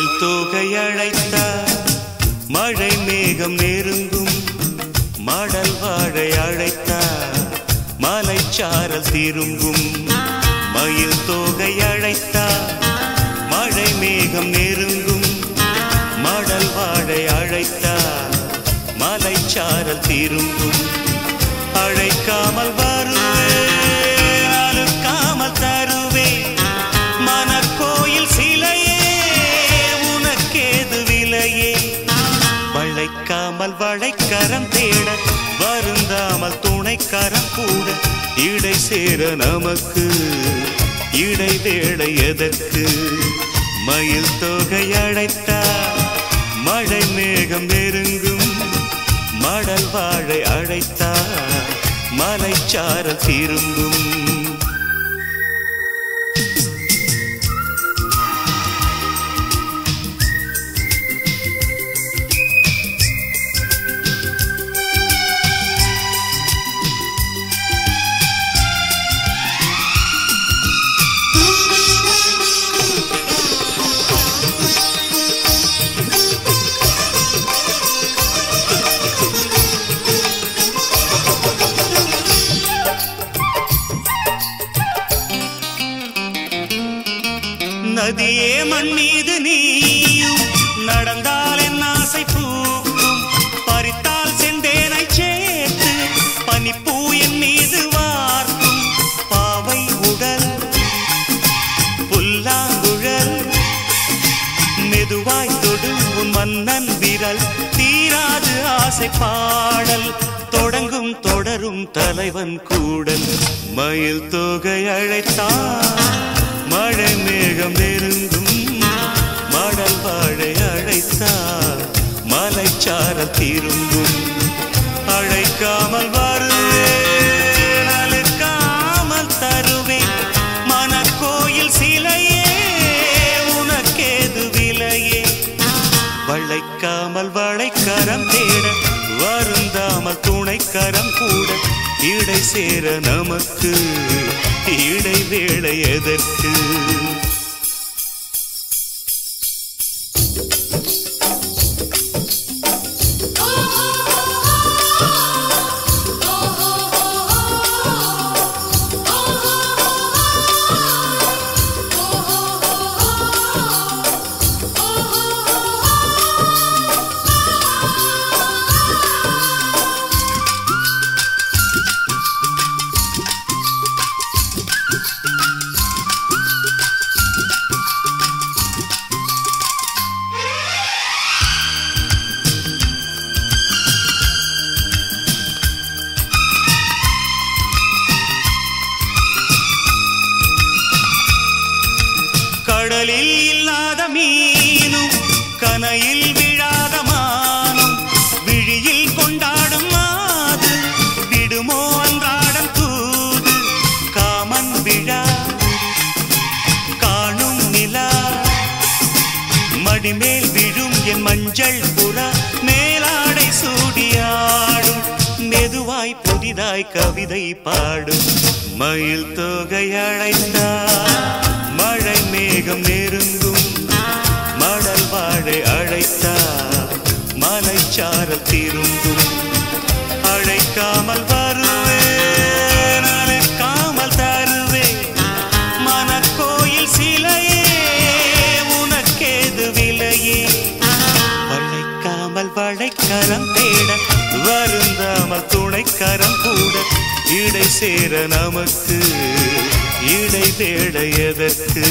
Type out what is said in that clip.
மயில் தோகை அழைத்தார் மழை மேகம் நெருங்கும் மடல் வாழை அழைத்தார் மலைச்சாரல் திரும்பும் மயில் தோகை அழைத்தார் மழை மேகம் நெருங்கும் மடல் வாழை அழைத்தார் மலைச்சாரல் திரும்பும் அழைக்காமல் வருவேன் அழுக்காமல் தருவேன் மனக்கோயில் சிலையே உனக்கேது விலையே வளைக்காமல் வளைக்கரம் தேட வருந்தாமல் துணைக்கரம் கூட இடை சேர நமக்கு இடை வேளை எதற்கு மயில் தோகை அழைத்தார் மழை மேகம் நெருங்கும் மடல் வாழை அழைத்தார் மலைச்சாரல் திரும்பும் நதியே மண் மீது நீயும் நடந்தால் என் ஆசை பூக்கும் பறித்தால் செந்தேனை சேர்த்து பனிப்பூ என் மீது வார்க்கும் பாவை உடல் புல்லாங்குழல் மெதுவாய் தொடும் உன் மன்னன் விரல் தீராது ஆசை பாடல் தொடங்கும் தொடரும் தலைவன் கூடல் மயில் தோகை அழைத்தான் மழை மேகம் நெருங்கும் மடல் வாழை அழைத்தார் மலைச்சாரல் திரும்பும் அழைக்காமல் வருவேன் அழுக்காமல் தருவேன் மனக்கோயில் சிலையே உனக்கேது விலையே வளைக்காமல் வளைக்கரம் தேட வருந்தாமல் துணைக்கரம் கூட இடை சேர நமக்கு இடை வேளை எதற்கு கடலில் இல்லாத மீனும் கனையில் விழாத மானும் விழியில் கொண்டாடும் மாது விடுமோ அன்றாடம் தூது காமன் விழா காணும் நிலா மடிமேல் விழும் என் மஞ்சள் புறா மேலாடை சூடியாடும் மெதுவாய் புதிதாய் கவிதை பாடும் மயில் தோகை அழைத்தார் மழை மேகம் நெருங்கும் மடல் வாழை அழைத்தார் மலைச்சாரல் திரும்பும் அழைக்காமல் வருவேன் அழைக்காமல் தருவேன் மனக்கோயில் சிலையே உனக்கேது விலையே வளைக்காமல் வளைக்கரம் தேட வருந்தாமல் துணைக்கரம் கூட இடை சேர நமக்கு இடை வேளை எதற்கு